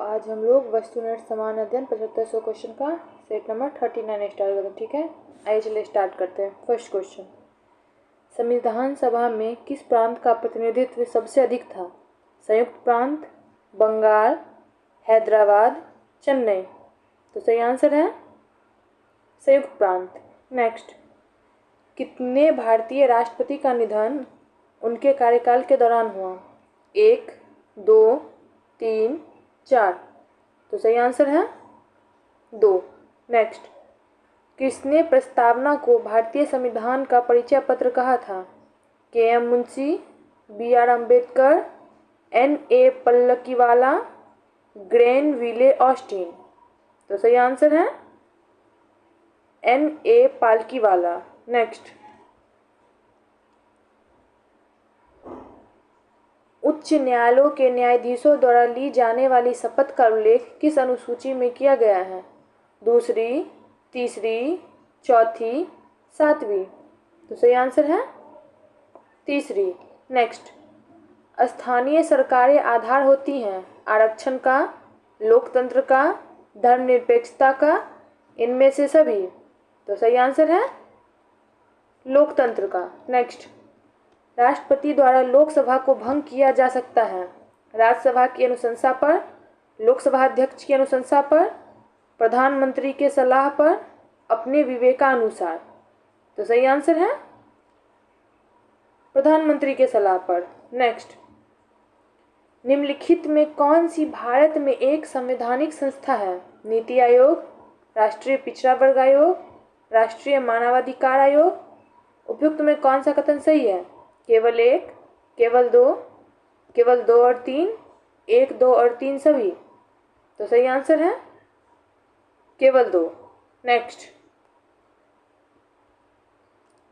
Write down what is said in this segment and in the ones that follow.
आज हम लोग वस्तुनिष्ठ समान अध्ययन 7500 क्वेश्चन का सेट नंबर 39 स्टार्ट करते हैं। ठीक है, आइए चलिए स्टार्ट करते हैं। फर्स्ट क्वेश्चन, संविधान सभा में किस प्रांत का प्रतिनिधित्व सबसे अधिक था? संयुक्त प्रांत, बंगाल, हैदराबाद, चेन्नई। तो सही आंसर है संयुक्त प्रांत। नेक्स्ट, कितने भारतीय राष्ट्रपति का निधन उनके कार्यकाल के दौरान हुआ? 1, 2, 3, 4। तो सही आंसर है 2। नेक्स्ट, किसने प्रस्तावना को भारतीय संविधान का परिचय पत्र कहा था? K M. Munshi, B R. Ambedkar, N.A. Palkhivala, Granville Austin. तो सही आंसर है N.A. पालकीवाला। नेक्स्ट, उच्च न्यायालयों के न्यायाधीशों द्वारा ली जाने वाली शपथ का उल्लेख किस अनुसूची में किया गया है? 2री, 3री, 4थी, 7वीं। तो सही आंसर है 3री। नेक्स्ट, स्थानीय सरकारें आधार होती हैं आरक्षण का, लोकतंत्र का, धर्मनिरपेक्षता का, इनमें से सभी। तो सही आंसर है लोकतंत्र का। नेक्स्ट, राष्ट्रपति द्वारा लोकसभा को भंग किया जा सकता है राज्यसभा की अनुशंसा पर, लोकसभा अध्यक्ष की अनुशंसा पर, प्रधानमंत्री के सलाह पर, अपने विवेकानुसार। तो सही आंसर है प्रधानमंत्री के सलाह पर। नेक्स्ट, निम्नलिखित में कौन सी भारत में एक संवैधानिक संस्था है? नीति आयोग, राष्ट्रीय पिछड़ा वर्ग आयोग, राष्ट्रीय मानवाधिकार आयोग। उपयुक्त में कौन सा कथन सही है? केवल 1, केवल 2, केवल 2 और 3, 1, 2 और 3 सभी। तो सही आंसर है केवल 2। नेक्स्ट,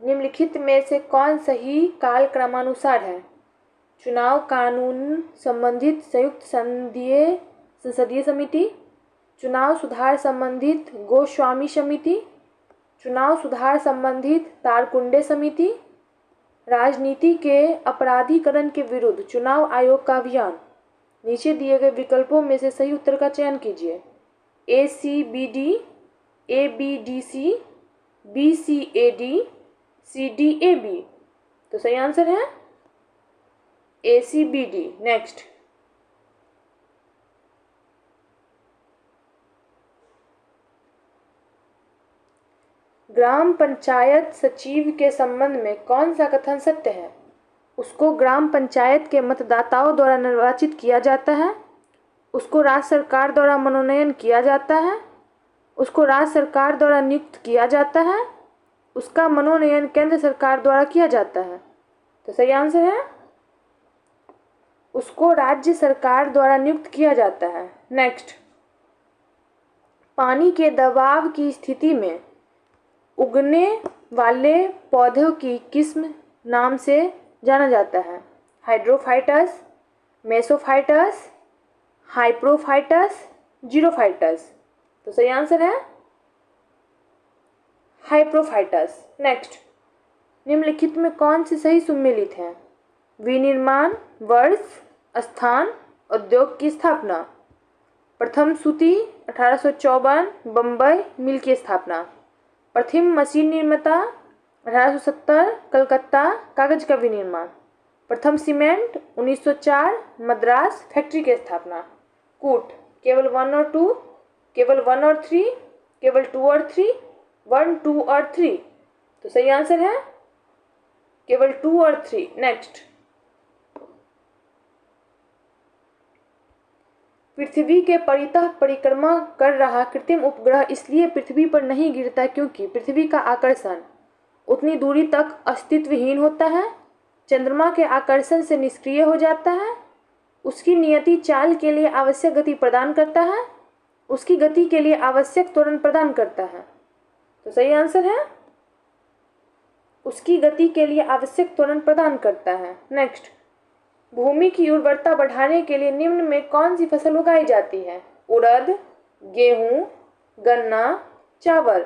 निम्नलिखित में से कौन सही काल क्रमानुसार है? चुनाव कानून संबंधित संयुक्त संसदीय समिति, चुनाव सुधार संबंधित गोस्वामी समिति, चुनाव सुधार संबंधित तारकुंडे समिति, राजनीति के अपराधीकरण के विरुद्ध चुनाव आयोग का अभियान। नीचे दिए गए विकल्पों में से सही उत्तर का चयन कीजिए। ACBD, ABDC, BCAD, CDAB। तो सही आंसर है ACBD। नेक्स्ट, ग्राम पंचायत सचिव के संबंध में कौन सा कथन सत्य है? उसको ग्राम पंचायत के मतदाताओं द्वारा निर्वाचित किया जाता है, उसको राज्य सरकार द्वारा मनोनयन किया जाता है, उसको राज्य सरकार द्वारा नियुक्त किया जाता है, उसका मनोनयन केंद्र सरकार द्वारा किया जाता है। तो सही आंसर है उसको राज्य सरकार द्वारा नियुक्त किया जाता है। नेक्स्ट, पानी के दबाव की स्थिति में उगने वाले पौधों की किस्म नाम से जाना जाता है? हाइड्रोफाइटस, मेसोफाइटस, हाइप्रोफाइटस, जीरोफाइटस। तो सही आंसर है हाइप्रोफाइटस। नेक्स्ट, निम्नलिखित में कौन सी सही सुमेलित है? विनिर्माण, वर्ष, स्थान, उद्योग की स्थापना। प्रथम सूती 1854 बम्बई मिल की स्थापना। प्रथम मशीन निर्माता 1870 कलकत्ता कागज का विनिर्माण। प्रथम सीमेंट 1904 मद्रास फैक्ट्री की स्थापना। कूट केवल 1 और 2, केवल 1 और 3, केवल 2 और 3, 1, 2 और 3। तो सही आंसर है केवल 2 और 3। नेक्स्ट, पृथ्वी के परितः परिक्रमा कर रहा कृत्रिम उपग्रह इसलिए पृथ्वी पर नहीं गिरता क्योंकि पृथ्वी का आकर्षण उतनी दूरी तक अस्तित्वहीन होता है, चंद्रमा के आकर्षण से निष्क्रिय हो जाता है, उसकी नियति चाल के लिए आवश्यक गति प्रदान करता है, उसकी गति के लिए आवश्यक त्वरण प्रदान करता है। तो सही आंसर है उसकी गति के लिए आवश्यक त्वरण प्रदान करता है। नेक्स्ट, भूमि की उर्वरता बढ़ाने के लिए निम्न में कौन सी फसल उगाई जाती है? उड़द, गेहूं, गन्ना, चावल।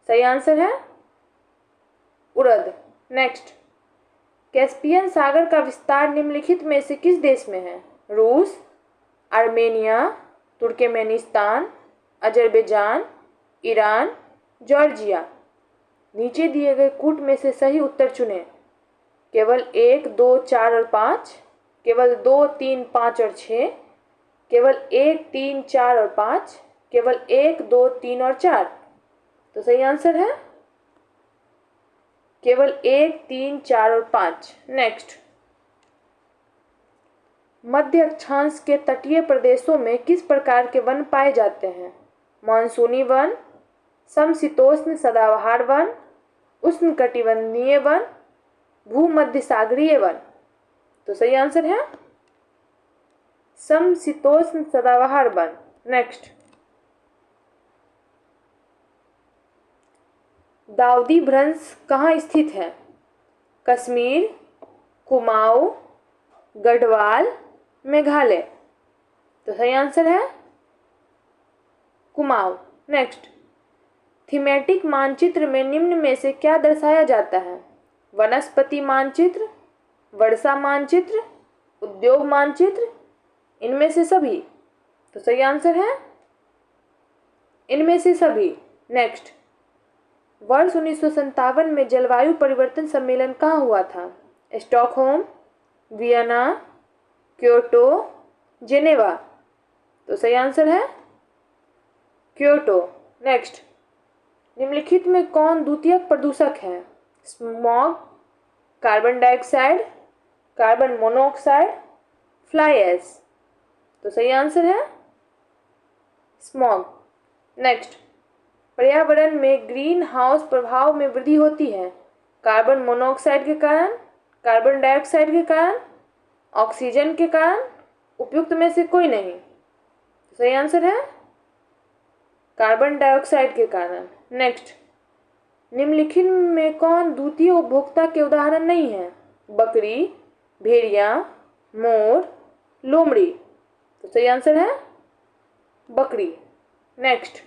सही आंसर है उड़द। नेक्स्ट, कैस्पियन सागर का विस्तार निम्नलिखित में से किस देश में है? रूस, Armenia, Turkmenistan, Azerbaijan, Iran, Georgia. नीचे दिए गए कूट में से सही उत्तर चुनें। केवल 1, 2, 4 और 5, केवल 2, 3, 5 और 6, केवल 1, 3, 4 और 5, केवल 1, 2, 3 और 4। तो सही आंसर है केवल 1, 3, 4 और 5। नेक्स्ट, मध्य अक्षांश के तटीय प्रदेशों में किस प्रकार के वन पाए जाते हैं? मानसूनी वन, समशीतोष्ण सदाबहार वन, उष्णकटिबंधीय वन, भूमध्य सागरीय वन। तो सही आंसर है समशीतोष्ण सदाबहार वन। नेक्स्ट, दाऊदी भ्रंश कहाँ स्थित है? कश्मीर, कुमाऊं, गढ़वाल, मेघालय। तो सही आंसर है कुमाऊं। नेक्स्ट, थीमेटिक मानचित्र में निम्न में से क्या दर्शाया जाता है? वनस्पति मानचित्र, वर्षा मानचित्र, उद्योग मानचित्र, इनमें से सभी। तो सही आंसर है इनमें से सभी। नेक्स्ट, वर्ष 1957 में जलवायु परिवर्तन सम्मेलन कहाँ हुआ था? Stockholm, Vienna, Kyoto, Geneva. तो सही आंसर है क्योटो। नेक्स्ट, निम्नलिखित में कौन द्वितीयक प्रदूषक है? Smog, carbon dioxide, carbon monoxide, fly ash. तो सही आंसर है स्मॉग। नेक्स्ट, पर्यावरण में ग्रीन हाउस प्रभाव में वृद्धि होती है कार्बन मोनोऑक्साइड के कारण, कार्बन डाइऑक्साइड के कारण, ऑक्सीजन के कारण, उपयुक्त में से कोई नहीं। तो सही आंसर है कार्बन डाइऑक्साइड के कारण। नेक्स्ट, निम्नलिखित में कौन द्वितीय उपभोक्ता के उदाहरण नहीं है? बकरी, भेड़िया, मोर, लोमड़ी। तो सही आंसर है बकरी। नेक्स्ट,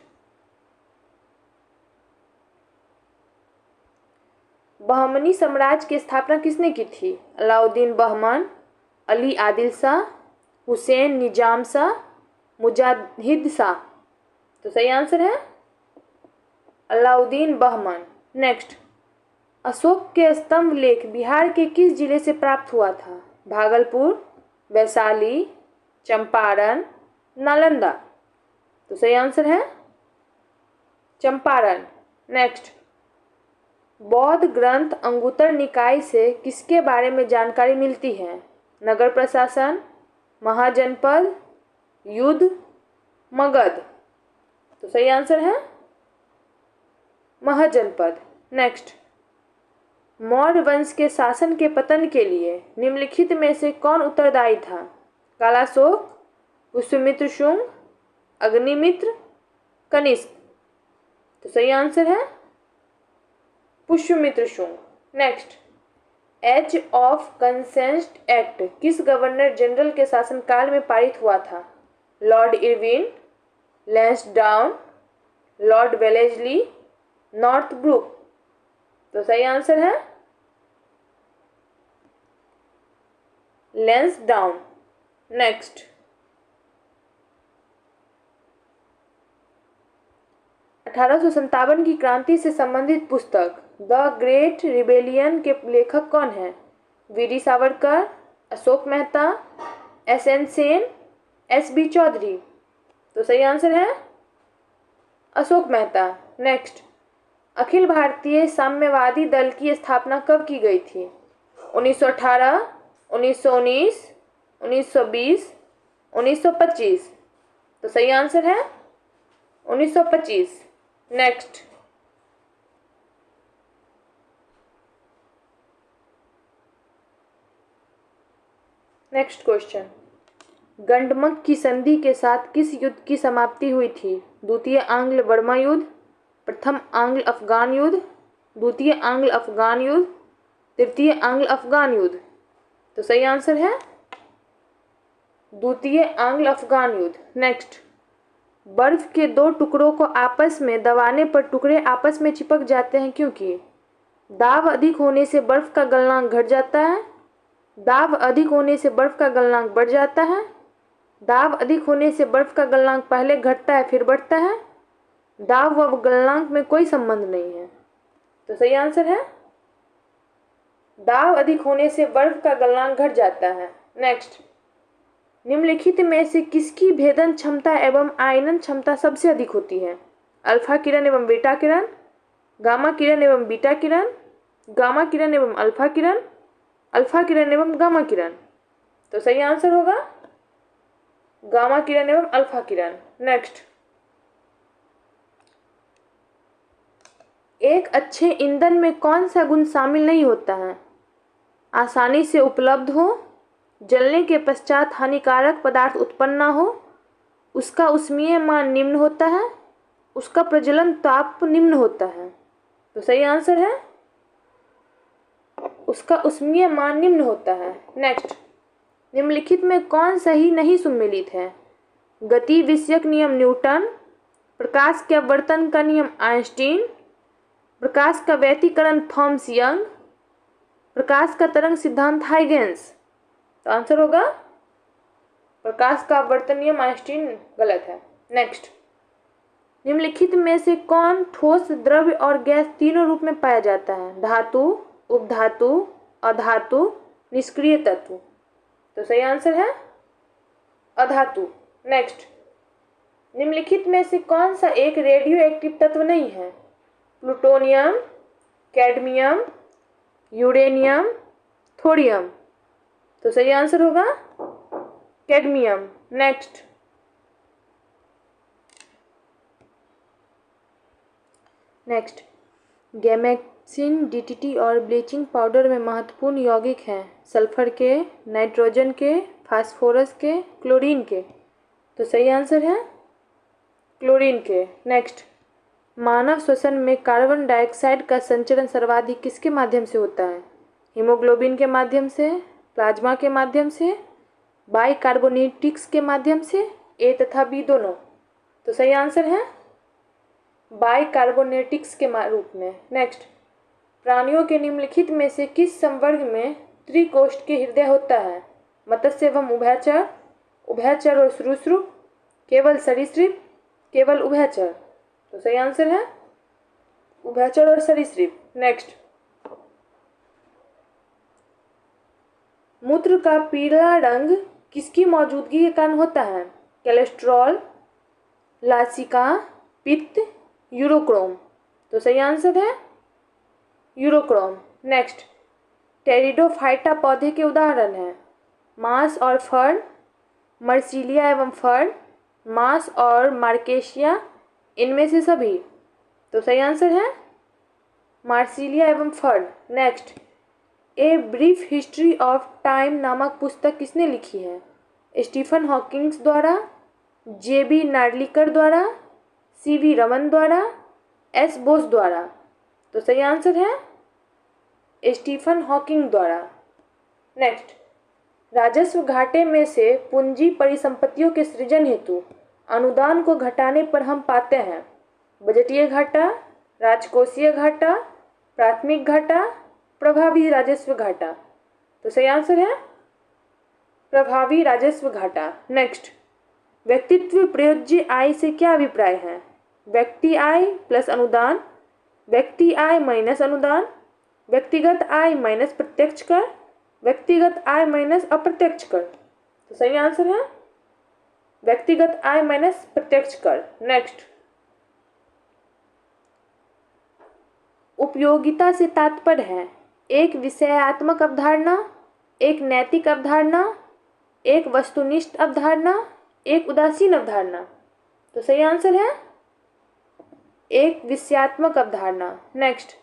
बहमनी साम्राज्य की स्थापना किसने की थी? अलाउद्दीन बहमन, अली आदिल शाह, हुसैन निजाम शाह, मुजाहिद शाह। तो सही आंसर है अलाउद्दीन बहमन। नेक्स्ट, अशोक के स्तंभ लेख बिहार के किस जिले से प्राप्त हुआ था? भागलपुर, वैशाली, चंपारण, नालंदा। तो सही आंसर है चंपारण। नेक्स्ट, बौद्ध ग्रंथ अंगुत्तर निकाय से किसके बारे में जानकारी मिलती है? नगर प्रशासन, महाजनपद, युद्ध, मगध। तो सही आंसर है महाजनपद। नेक्स्ट, मौर्य वंश के शासन के पतन के लिए निम्नलिखित में से कौन उत्तरदायी था? कालाशोक, पुष्यमित्र शुंग, अग्निमित्र, कनिष्क। तो सही आंसर है Pushyamitra Shunga. Next, age of consent act किस गवर्नर जनरल के शासनकाल में पारित हुआ था? Lord Irwin, Lansdowne, lord Wellesley, Northbrook. तो सही आंसर है लैंसडाउन। नेक्स्ट, 1857 की क्रांति से संबंधित पुस्तक द ग्रेट रिबेलियन के लेखक कौन हैं? VD Savarkar, Ashok Mehta, SN. Sen, SB. Chaudhary. तो सही आंसर है अशोक मेहता। नेक्स्ट, अखिल भारतीय साम्यवादी दल की स्थापना कब की गई थी? 1918, 1919, 1920, 1925। तो सही आंसर है 1925। नेक्स्ट, क्वेश्चन, गंडमक की संधि के साथ किस युद्ध की समाप्ति हुई थी? द्वितीय आंग्ल बर्मा युद्ध, प्रथम आंग्ल अफगान युद्ध, द्वितीय आंग्ल अफगान युद्ध, तृतीय आंग्ल अफगान युद्ध। तो सही आंसर है द्वितीय आंग्ल अफगान युद्ध। नेक्स्ट, बर्फ के दो टुकड़ों को आपस में दबाने पर टुकड़े आपस में चिपक जाते हैं क्योंकि दाब अधिक होने से बर्फ का गलनांक घट जाता है, दाब अधिक होने से बर्फ का गलनांक बढ़ जाता है, दाब अधिक होने से बर्फ का गलनांक पहले घटता है फिर बढ़ता है। दाब व गलनांक में कोई संबंध नहीं है, तो सही आंसर है दाब अधिक होने से बर्फ का गलनांक घट जाता है। नेक्स्ट, निम्नलिखित में से किसकी भेदन क्षमता एवं आयनन क्षमता सबसे अधिक होती है? अल्फा किरण एवं बीटा किरण, गामा किरण एवं बीटा किरण, गामा किरण एवं अल्फा किरण एवं गामा किरण। तो सही आंसर होगा गामा किरण एवं अल्फा किरण। नेक्स्ट, एक अच्छे ईंधन में कौन सा गुण शामिल नहीं होता है? आसानी से उपलब्ध हो, जलने के पश्चात हानिकारक पदार्थ उत्पन्न न हो, उसका ऊष्मीय मान निम्न होता है, उसका प्रज्वलन ताप निम्न होता है। तो सही आंसर है उसका ऊष्मीय मान निम्न होता है। नेक्स्ट, निम्नलिखित में कौन सही नहीं सुमेलित है? गति विषयक नियम न्यूटन, प्रकाश के अपवर्तन का नियम आइंस्टीन, प्रकाश का व्यतिकरण थॉमस यंग, प्रकाश का तरंग सिद्धांत हाइगेंस। तो आंसर होगा प्रकाश का अपवर्तन नियम आइंस्टीन गलत है। नेक्स्ट, निम्नलिखित में से कौन ठोस, द्रव्य और गैस तीनों रूप में पाया जाता है? धातु, उपधातु, अधातु, निष्क्रिय तत्व। तो सही आंसर है अधातु। नेक्स्ट, निम्नलिखित में से कौन सा एक रेडियो एक्टिव तत्व नहीं है? Plutonium, cadmium, uranium, thorium. तो सही आंसर होगा कैडमियम। नेक्स्ट, गैमेक्सिन, डीटीटी और ब्लीचिंग पाउडर में महत्वपूर्ण यौगिक हैं सल्फर के, नाइट्रोजन के, फास्फोरस के, क्लोरीन के। तो सही आंसर है क्लोरीन के। नेक्स्ट, मानव श्वसन में कार्बन डाइऑक्साइड का संचरण सर्वाधिक किसके माध्यम से होता है? हीमोग्लोबिन के माध्यम से, प्लाज्मा के माध्यम से, बाइकार्बोनेटिक्स के माध्यम से, ए तथा बी दोनों। तो सही आंसर है बाइकार्बोनेटिक्स के रूप में। नेक्स्ट, प्राणियों के निम्नलिखित में से किस संवर्ग में त्रिकोष्ठ के हृदय होता है? मत्स्य एवं उभयचर, उभयचर और सरीसृप, केवल सरीसृप, केवल उभयचर। तो सही आंसर है उभयचर और सरीसृप। नेक्स्ट, मूत्र का पीला रंग किसकी मौजूदगी के कारण होता है? कोलेस्ट्रॉल, लासिका, पित्त, यूरोक्रोम। तो सही आंसर है यूरोक्रोम। नेक्स्ट, टेरिडोफाइटा पौधे के उदाहरण हैं? मांस और फर्न, मर्सिलिया एवं फर्न, मांस और मार्केशिया, इनमें से सभी। तो सही आंसर है मार्सिलिया एवं fern. Next, a brief history of time नामक पुस्तक किसने लिखी है? स्टीफन हॉकिंग्स द्वारा, जेबी नार्लिकर द्वारा, सीवी रमन द्वारा, एस बोस द्वारा। तो सही आंसर है स्टीफन हॉकिंग द्वारा। नेक्स्ट, राजस्व घाटे में से पूंजी परिसंपत्तियों के सृजन हेतु अनुदान को घटाने पर हम पाते हैं? बजटीय घाटा, राजकोषीय घाटा, प्राथमिक घाटा, प्रभावी राजस्व घाटा। तो सही आंसर है प्रभावी राजस्व घाटा। नेक्स्ट, व्यक्तित्व प्रयोज्य आय से क्या अभिप्राय है? व्यक्ति आय प्लस अनुदान, व्यक्ति आय माइनस अनुदान, व्यक्तिगत आय माइनस प्रत्यक्ष कर, व्यक्तिगत आय माइनस अप्रत्यक्ष कर। तो सही आंसर है व्यक्तिगत आय माइनस प्रत्यक्ष कर। नेक्स्ट, उपयोगिता से तात्पर्य है? एक विषयात्मक अवधारणा, एक नैतिक अवधारणा, एक वस्तुनिष्ठ अवधारणा, एक उदासीन अवधारणा। तो सही आंसर है एक विषयात्मक अवधारणा। नेक्स्ट,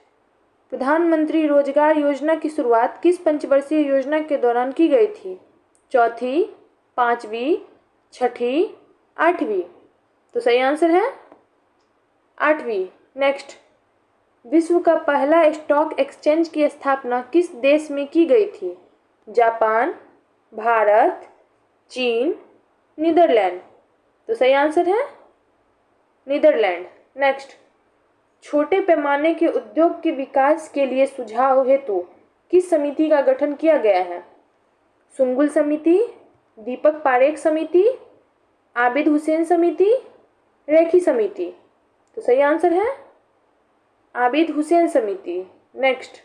प्रधानमंत्री रोजगार योजना की शुरुआत किस पंचवर्षीय योजना के दौरान की गई थी? चौथी, पांचवी, छठी, आठवीं। तो सही आंसर है आठवीं। नेक्स्ट, विश्व का पहला स्टॉक एक्सचेंज की स्थापना किस देश में की गई थी? जापान, भारत, चीन, नीदरलैंड। तो सही आंसर है नीदरलैंड। नेक्स्ट, छोटे पैमाने के उद्योग के विकास के लिए सुझाव हेतु किस समिति का गठन किया गया है? सुंगुल समिति, दीपक पारेख समिति, आबिद हुसैन समिति, रेखी समिति। तो सही आंसर है आबिद हुसैन समिति। नेक्स्ट,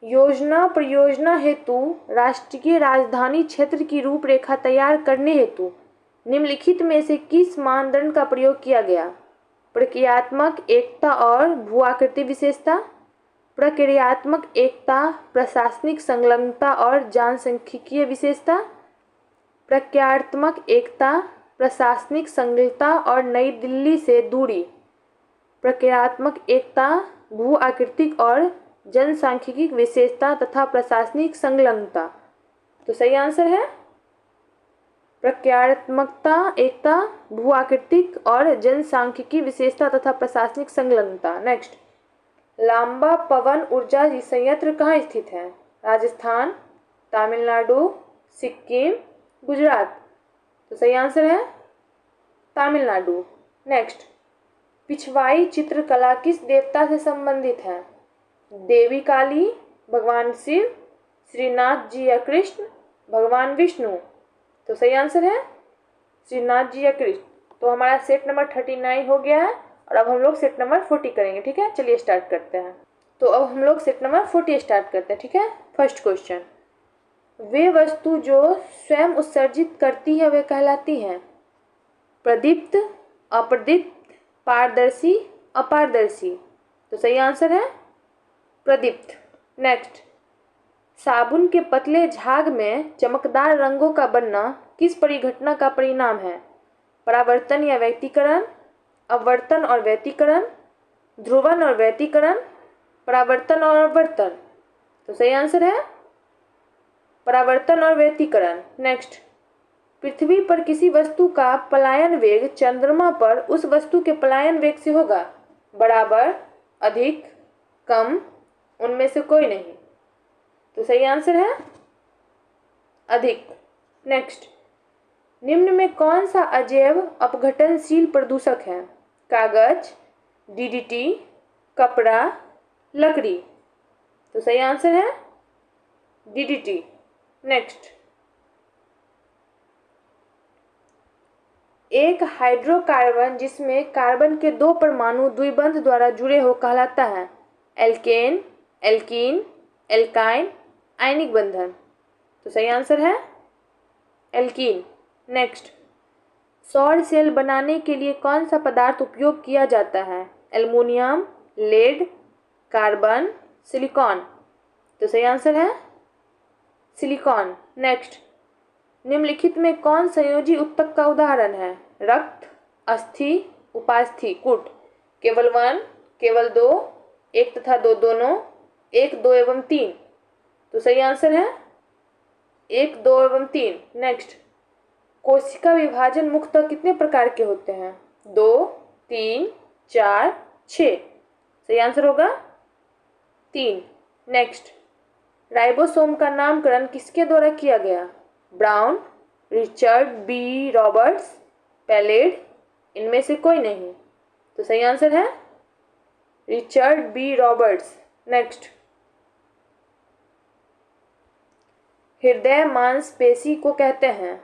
योजना परियोजना हेतु राष्ट्रीय राजधानी क्षेत्र की रूपरेखा तैयार करने हेतु निम्नलिखित में से किस मानदंड का प्रयोग किया गया? प्रक्रियात्मक एकता और भू आकृति विशेषता, प्रक्रियात्मक एकता, प्रशासनिक संलग्नता और जनसांख्यिकीय विशेषता, प्रक्रियात्मक एकता, प्रशासनिक संलग्नता और नई दिल्ली से दूरी, प्रक्रियात्मक एकता, भू आकृतिक और जनसांख्यिकी विशेषता तथा प्रशासनिक संलग्नता। तो सही आंसर है प्रक्रियात्मकता, एकता, भू आकृतिक और जनसांख्यिकी विशेषता तथा प्रशासनिक संलग्नता। नेक्स्ट, लांबा पवन ऊर्जा संयंत्र कहाँ स्थित है? राजस्थान, तमिलनाडु, सिक्किम, गुजरात। तो सही आंसर है तमिलनाडु। नेक्स्ट, पिछवाई चित्रकला किस देवता से संबंधित है? देवी काली, भगवान शिव, श्रीनाथ जी या कृष्ण, भगवान विष्णु। तो सही आंसर है श्रीनाथ जी या कृष्ण। तो हमारा सेट नंबर 39 हो गया है और अब हम लोग सेट नंबर 40 करेंगे। ठीक है, चलिए स्टार्ट करते हैं। तो अब हम लोग सेट नंबर 40 स्टार्ट करते हैं। ठीक है, फर्स्ट क्वेश्चन, वे वस्तु जो स्वयं उत्सर्जित करती है वे कहलाती हैं? प्रदीप्त, अप्रदीप्त, पारदर्शी, अपारदर्शी। तो सही आंसर है प्रदीप्त। नेक्स्ट, साबुन के पतले झाग में चमकदार रंगों का बनना किस परिघटना का परिणाम है? परावर्तन या व्यतिकरण, अपवर्तन और व्यतिकरण, ध्रुवन और व्यतिकरण, परावर्तन और अपवर्तन। तो सही आंसर है परावर्तन और व्यतिकरण। नेक्स्ट, पृथ्वी पर किसी वस्तु का पलायन वेग चंद्रमा पर उस वस्तु के पलायन वेग से होगा? बराबर, अधिक, कम, उनमें से कोई नहीं। तो सही आंसर है अधिक। नेक्स्ट, निम्न में कौन सा अजैव अपघटनशील प्रदूषक है? कागज, डीडीटी, कपड़ा, लकड़ी। तो सही आंसर है डीडीटी। नेक्स्ट, एक हाइड्रोकार्बन जिसमें कार्बन के दो परमाणु द्विबंध द्वारा जुड़े हो कहलाता है? एल्केन, एल्कीन, एल्काइन, आयनिक बंधन। तो सही आंसर है एल्कीन। नेक्स्ट, सौर सेल बनाने के लिए कौन सा पदार्थ उपयोग किया जाता है? Aluminium, lead, carbon, silicon. तो सही आंसर है सिलिकॉन। नेक्स्ट, निम्नलिखित में कौन संयोजी उत्तक का उदाहरण है? रक्त, अस्थि, उपास्थि, कूट। केवल 1, केवल 2, 1 तथा 2 दोनों, 1, 2 एवं 3। तो सही आंसर है 1, 2 एवं 3। नेक्स्ट, कोशिका विभाजन मुख्यतः कितने प्रकार के होते हैं? 2, 3, 4, 6। सही आंसर होगा 3। नेक्स्ट, राइबोसोम का नामकरण किसके द्वारा किया गया? Brown, Richard B Roberts, Palade, इनमें से कोई नहीं। तो सही आंसर है रिचर्ड बी रॉबर्ट्स। नेक्स्ट, हृदय मांसपेशी को कहते हैं?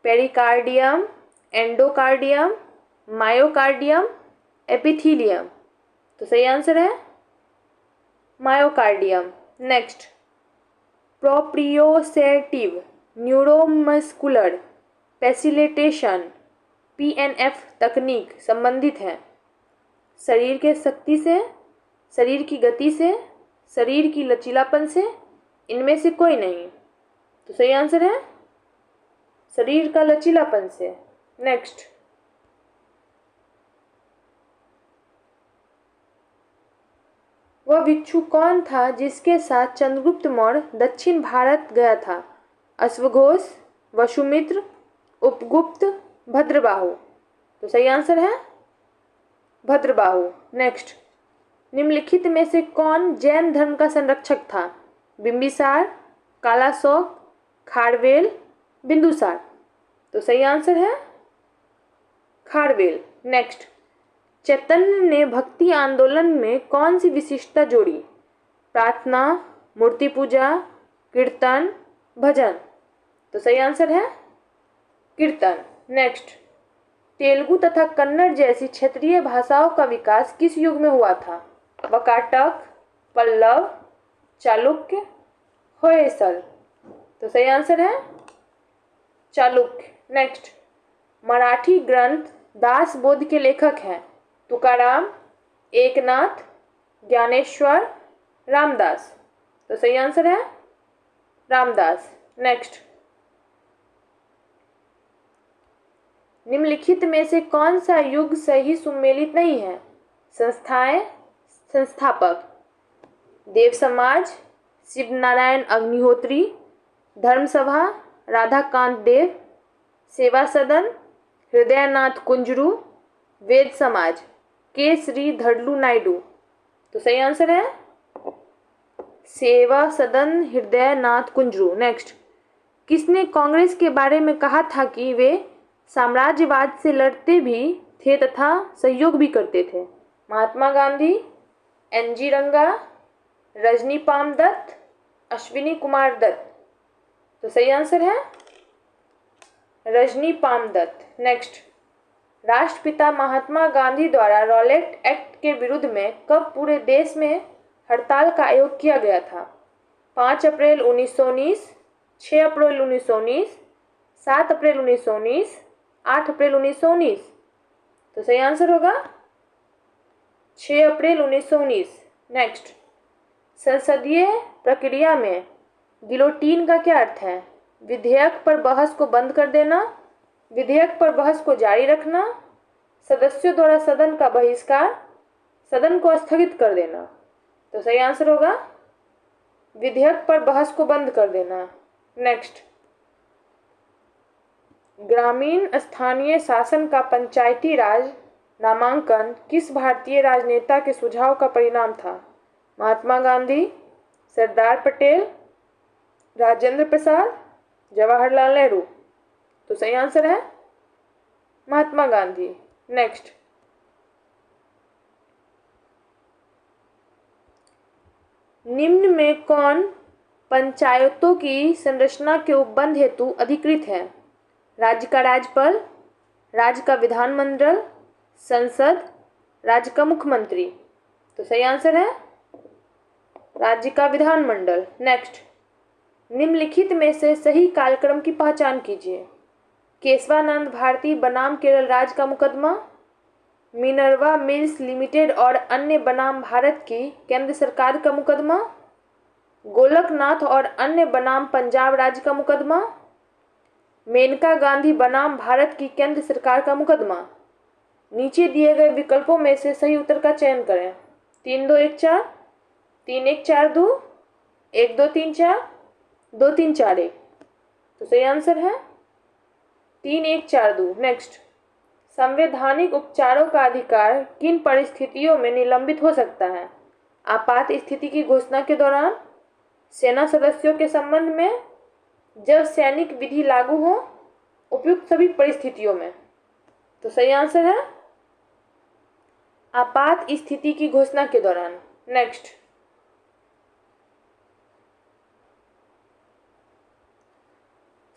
Pericardium, endocardium, myocardium, epithelium. तो सही आंसर है myocardium. Next, proprioceptive neuromuscular facilitation PNF तकनीक संबंधित है? शरीर के शक्ति से, शरीर की गति से, शरीर की लचीलापन से, इनमें से कोई नहीं। तो सही आंसर है शरीर का लचीलापन से। नेक्स्ट, वह भिक्षु कौन था जिसके साथ चंद्रगुप्त मौर्य दक्षिण भारत गया था? अश्वघोष, वसुमित्र, उपगुप्त, भद्रबाहु। तो सही आंसर है भद्रबाहु। नेक्स्ट, निम्नलिखित में से कौन जैन धर्म का संरक्षक था? बिंबिसार, कालाशोक, खारवेल, बिंदुसार। तो सही आंसर है खारवेल। नेक्स्ट, चैतन्य ने भक्ति आंदोलन में कौन सी विशिष्टता जोड़ी? प्रार्थना, मूर्ति पूजा, कीर्तन, भजन। तो सही आंसर है कीर्तन। नेक्स्ट, तेलुगु तथा कन्नड़ जैसी क्षेत्रीय भाषाओं का विकास किस युग में हुआ था? वाकाटक, पल्लव, चालुक्य, होयसल। तो सही आंसर है चालुक्य। नेक्स्ट, मराठी ग्रंथ दास बोध के लेखक हैं? तुकाराम, एकनाथ, ज्ञानेश्वर, रामदास। तो सही आंसर है रामदास। नेक्स्ट, निम्नलिखित में से कौन सा युग सही सुमेलित नहीं है? संस्थाएं, संस्थापक, देव समाज, शिव नारायण अग्निहोत्री, धर्मसभा, राधाकांत देव, सेवा सदन, हृदयनाथ कुंजरू, वेद समाज, के श्री धड़लू नायडू। तो सही आंसर है सेवा सदन, हृदयनाथ कुंजरू। नेक्स्ट, किसने कांग्रेस के बारे में कहा था कि वे साम्राज्यवाद से लड़ते भी थे तथा सहयोग भी करते थे? महात्मा गांधी, एनजी रंगा, रजनी पाम दत्त, अश्विनी कुमार दत्त। तो सही आंसर है रजनी पाम दत्त। नेक्स्ट, राष्ट्रपिता महात्मा गांधी द्वारा रॉलेट एक्ट के विरुद्ध में कब पूरे देश में हड़ताल का आयोग किया गया था? 5 अप्रैल 1919, 6 अप्रैल 1919, 7 अप्रैल 1919, 8 अप्रैल 1919। तो सही आंसर होगा 6 अप्रैल 1919। नेक्स्ट, संसदीय प्रक्रिया में गिलोटीन का क्या अर्थ है? विधेयक पर बहस को बंद कर देना, विधेयक पर बहस को जारी रखना, सदस्यों द्वारा सदन का बहिष्कार, सदन को स्थगित कर देना। तो सही आंसर होगा विधेयक पर बहस को बंद कर देना। नेक्स्ट, ग्रामीण स्थानीय शासन का पंचायती राज नामांकन किस भारतीय राजनेता के सुझाव का परिणाम था? महात्मा गांधी, सरदार पटेल, राजेंद्र प्रसाद, जवाहरलाल नेहरू। तो सही आंसर है महात्मा गांधी। नेक्स्ट, निम्न में कौन पंचायतों की संरचना के उपबंध हेतु अधिकृत है? राज्य का राज्यपाल, राज्य का विधानमंडल, संसद, राज्य का मुख्यमंत्री। तो सही आंसर है राज्य का विधानमंडल। नेक्स्ट, निम्नलिखित में से सही कालक्रम की पहचान कीजिए। केशवानंद भारती बनाम केरल राज्य का मुकदमा, मिनर्वा मिल्स लिमिटेड और अन्य बनाम भारत की केंद्र सरकार का मुकदमा, गोलकनाथ और अन्य बनाम पंजाब राज्य का मुकदमा, मेनका गांधी बनाम भारत की केंद्र सरकार का मुकदमा। नीचे दिए गए विकल्पों में से सही उत्तर का चयन करें। 3 2 1 4, 3 1 4 2, 1 2 3 4, 2 3 4 1। तो सही आंसर है 3 1 4 2। नेक्स्ट, संवैधानिक उपचारों का अधिकार किन परिस्थितियों में निलंबित हो सकता है? आपात स्थिति की घोषणा के दौरान, सेना सदस्यों के संबंध में, जब सैनिक विधि लागू हो, उपयुक्त सभी परिस्थितियों में। तो सही आंसर है आपात स्थिति की घोषणा के दौरान। नेक्स्ट,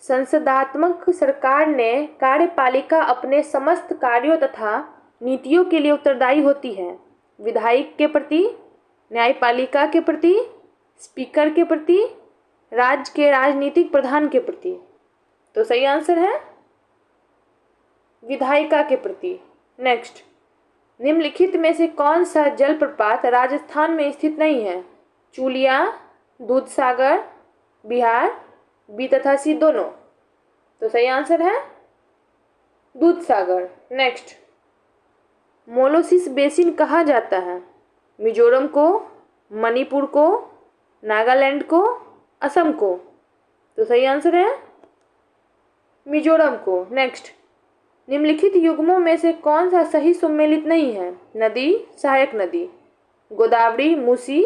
संसदात्मक सरकार ने कार्यपालिका अपने समस्त कार्यों तथा नीतियों के लिए उत्तरदायी होती है? विधायक के प्रति, न्यायपालिका के प्रति, स्पीकर के प्रति, राज्य के राजनीतिक प्रधान के प्रति। तो सही आंसर है विधायिका के प्रति। नेक्स्ट, निम्नलिखित में से कौन सा जलप्रपात राजस्थान में स्थित नहीं है? चूलिया, दूधसागर, बिहार, बी तथा सी दोनों। तो सही आंसर है दूधसागर। नेक्स्ट, मोलोसिस बेसिन कहा जाता है? मिजोरम को, मणिपुर को, नागालैंड को, असम को। तो सही आंसर है मिजोरम को। नेक्स्ट, निम्नलिखित युग्मों में से कौन सा सही सुमेलित नहीं है? नदी, सहायक नदी, गोदावरी, मूसी,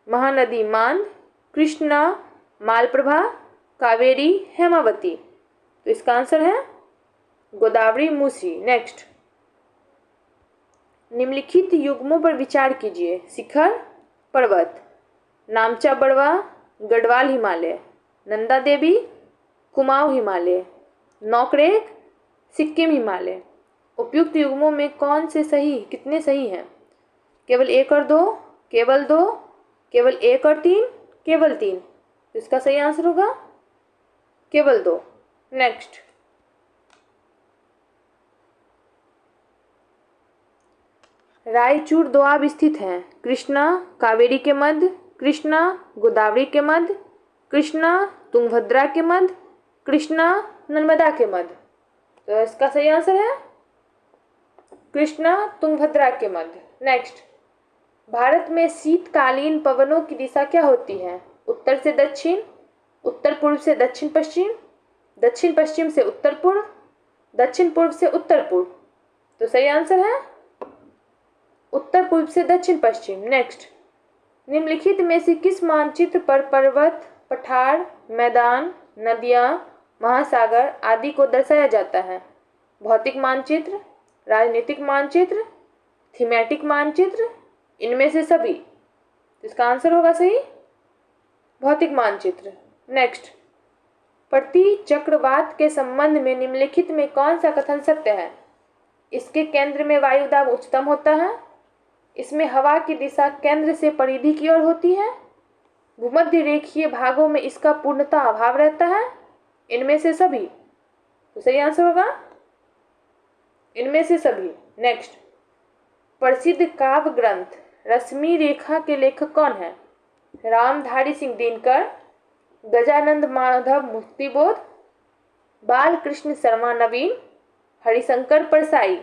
महानदी, मांद, कृष्णा, मालप्रभा, कावेरी, हेमावती। तो इसका आंसर है गोदावरी, मूसी। नेक्स्ट, निम्नलिखित युग्मों पर विचार कीजिए। शिखर, पर्वत, नामचा बड़वा, गढ़वाल हिमालय, नंदा देवी, कुमाऊं हिमालय, नौकरेक, सिक्किम हिमालय। उपयुक्त युग्मों में कौन से सही, कितने सही हैं? केवल 1 और 2, केवल 2, केवल 1 और 3, केवल 3। तो इसका सही आंसर होगा केवल 2। नेक्स्ट, रायचूर दोआब स्थित है? कृष्णा कावेरी के मध्य, कृष्णा गोदावरी के मध्य, कृष्णा तुंगभद्रा के मध्य, कृष्णा नर्मदा के मध्य। तो इसका सही आंसर है कृष्णा तुंगभद्रा के मध्य। नेक्स्ट, भारत में शीतकालीन पवनों की दिशा क्या होती है? उत्तर से दक्षिण, उत्तर पूर्व से दक्षिण पश्चिम, दक्षिण पश्चिम से उत्तर पूर्व, दक्षिण पूर्व से उत्तर पूर्व। तो सही आंसर है उत्तर पूर्व से दक्षिण पश्चिम। नेक्स्ट, निम्नलिखित में से किस मानचित्र पर पर्वत, पठार, मैदान, नदियां, महासागर आदि को दर्शाया जाता है? भौतिक मानचित्र, राजनीतिक मानचित्र, थीमेटिक मानचित्र, इनमें से सभी। इसका आंसर होगा सही भौतिक मानचित्र। नेक्स्ट, प्रति चक्रवात के संबंध में निम्नलिखित में कौन सा कथन सत्य है? इसके केंद्र में वायु दाब उच्चतम होता है, इसमें हवा की दिशा केंद्र से परिधि की ओर होती है, भूमध्य रेखीय भागों में इसका पूर्णतः अभाव रहता है, इनमें से सभी। तो सही आंसर होगा इनमें से सभी। नेक्स्ट, प्रसिद्ध काव्य ग्रंथ रश्मि रेखा के लेखक कौन है? रामधारी सिंह दिनकर, गजानंद माधव मुक्तिबोध, बाल कृष्ण शर्मा नवीन, हरिशंकर परसाई।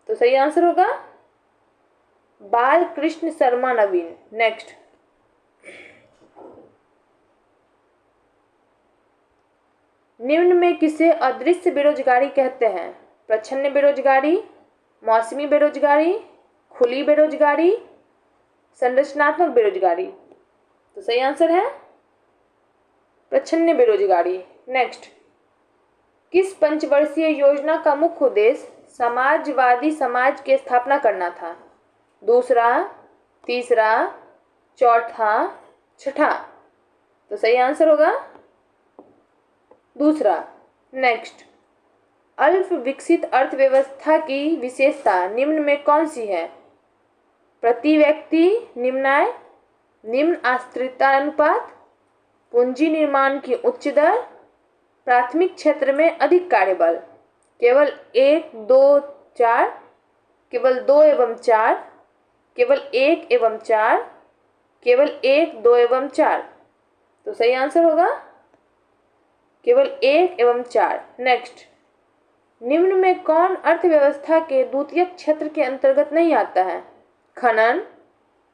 तो सही आंसर होगा बाल कृष्ण शर्मा नवीन। नेक्स्ट, निम्न में किसे अदृश्य बेरोजगारी कहते हैं? प्रच्छन्न बेरोजगारी, मौसमी बेरोजगारी, खुली बेरोजगारी, संरचनात्मक बेरोजगारी। तो सही आंसर है प्रच्छन्न बेरोजगारी। नेक्स्ट, किस पंचवर्षीय योजना का मुख्य उद्देश्य समाजवादी समाज की स्थापना करना था? दूसरा, तीसरा, चौथा, छठा। तो सही आंसर होगा दूसरा। नेक्स्ट, अल्प विकसित अर्थव्यवस्था की विशेषता निम्न में कौन सी है? प्रति व्यक्ति निम्न आय, निम्न आश्रितता अनुपात, पूंजी निर्माण की उच्च दर, प्राथमिक क्षेत्र में अधिक कार्यबल। केवल 1, 2, 4, केवल 2 एवं 4, केवल 1 एवं 4, केवल 1, 2 एवं 4। तो सही आंसर होगा केवल 1 एवं 4। नेक्स्ट, निम्न में कौन अर्थव्यवस्था के द्वितीयक क्षेत्र के अंतर्गत नहीं आता है? खनन,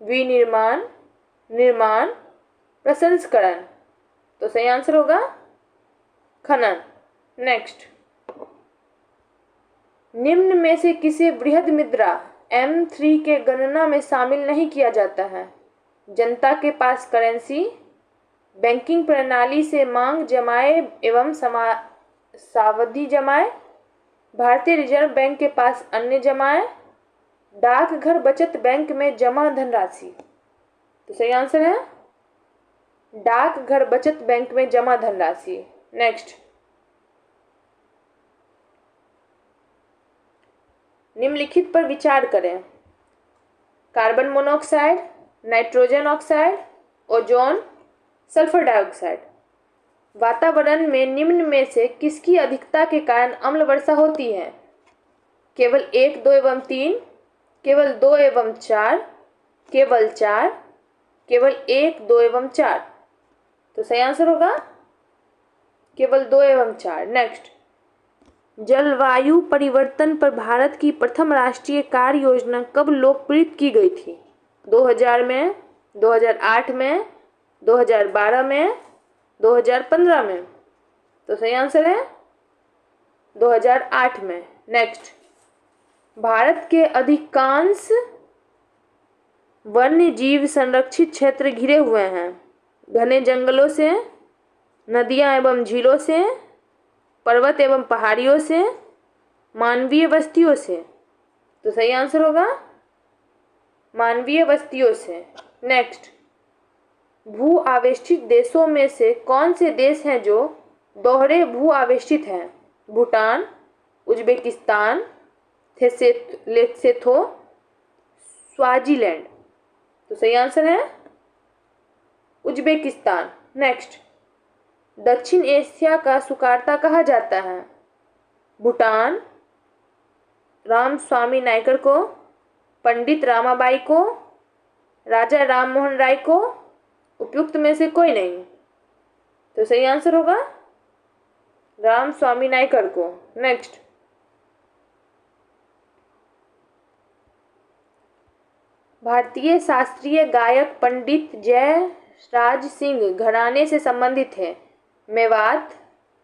विनिर्माण, निर्माण, प्रसंस्करण। तो सही आंसर होगा खनन। नेक्स्ट, निम्न में से किसे बृहद मुद्रा M3 के गणना में शामिल नहीं किया जाता है? जनता के पास करेंसी, बैंकिंग प्रणाली से मांग जमाए एवं सावधि जमाए, भारतीय रिजर्व बैंक के पास अन्य जमाए, डाकघर बचत बैंक में जमा धनराशि। तो सही आंसर है डाकघर बचत बैंक में जमा धनराशि। नेक्स्ट, निम्नलिखित पर विचार करें। Carbon monoxide, nitrogen oxide, ozone, sulphur dioxide. वातावरण में निम्न में से किसकी अधिकता के कारण अम्ल वर्षा होती है? केवल 1, 2 एवं 3, केवल 2 एवं 4, केवल 4, केवल 1, 2 एवं 4। तो सही आंसर होगा केवल 2 एवं 4। नेक्स्ट, जलवायु परिवर्तन पर भारत की प्रथम राष्ट्रीय कार्य योजना कब लोकप्रिय की गई थी? 2000 में, 2008 में, 2012 में, 2015 में। तो सही आंसर है 2008 में। नेक्स्ट, भारत के अधिकांश वन्य जीव संरक्षित क्षेत्र घिरे हुए हैं। घने जंगलों से, नदियां एवं झीलों से, पर्वत एवं पहाड़ियों से, मानवीय बस्तियों से। तो सही आंसर होगा मानवीय बस्तियों से। नेक्स्ट, भू आवेष्टित देशों में से कौन से देश हैं जो दोहरे भू आवेशित हैं? Bhutan, Uzbekistan, Lesotho, Swaziland. तो सही आंसर है उज्बेकिस्तान। नेक्स्ट, दक्षिण एशिया का सुकार्ता कहा जाता है? भूटान, राम स्वामी नायकर को, पंडित रामाबाई को, राजा राम मोहन राय को, उपयुक्त में से कोई नहीं। तो सही आंसर होगा राम स्वामी नायकर को। नेक्स्ट, भारतीय शास्त्रीय गायक पंडित जयराज सिंह घराने से संबंधित है? मेवात,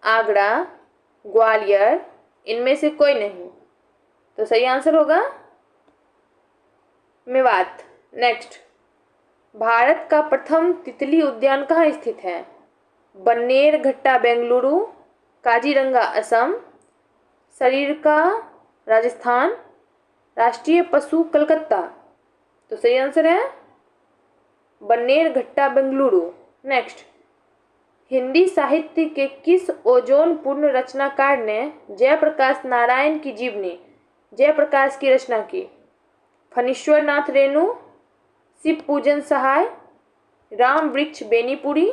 आगरा, ग्वालियर, इनमें से कोई नहीं। तो सही आंसर होगा मेवात। नेक्स्ट, भारत का प्रथम तितली उद्यान कहाँ स्थित है? बन्नेरघट्टा बेंगलुरु, काजीरंगा असम, सरिस्का राजस्थान, राष्ट्रीय पशु कलकत्ता। तो सही आंसर है बन्नेरघट्टा बेंगलुरु। नेक्स्ट, हिंदी साहित्य के किस ओजोन पूर्ण रचनाकार ने जयप्रकाश नारायण की जीवनी जयप्रकाश की रचना की? फणीश्वर नाथ रेणु, शिव पूजन सहाय, राम वृक्ष बेनीपुरी,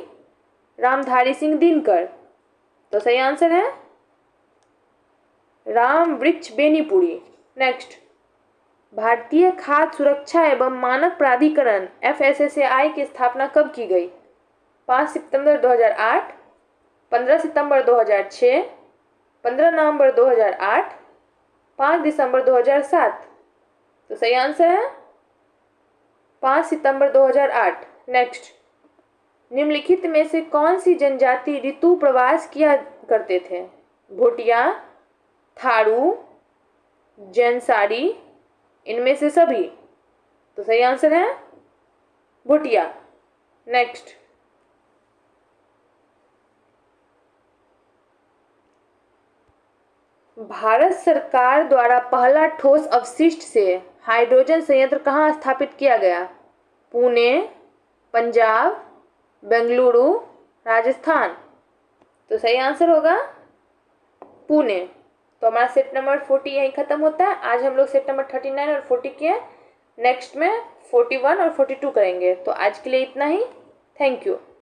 रामधारी सिंह दिनकर। तो सही आंसर है राम वृक्ष बेनीपुरी। नेक्स्ट, भारतीय खाद्य सुरक्षा एवं मानक प्राधिकरण FSSAI की स्थापना कब की गई? 5 सितंबर 2008, 15 सितंबर 2006, 15 नवंबर 2008, 5 दिसंबर 2007। तो सही आंसर है 5 सितंबर 2008। नेक्स्ट, निम्नलिखित में से कौन सी जनजाति ऋतु प्रवास किया करते थे? भोटिया, थारू, जैनसारी, इनमें से सभी। तो सही आंसर है भोटिया। नेक्स्ट, भारत सरकार द्वारा पहला ठोस अपशिष्ट से हाइड्रोजन संयंत्र कहाँ स्थापित किया गया? पुणे, पंजाब, बेंगलुरु, राजस्थान। तो सही आंसर होगा पुणे। तो हमारा सेट नंबर 40 यहीं खत्म होता है। आज हम लोग सेट नंबर 39 और 40 किए। नेक्स्ट में 41 और 42 करेंगे। तो आज के लिए इतना ही। Thank you.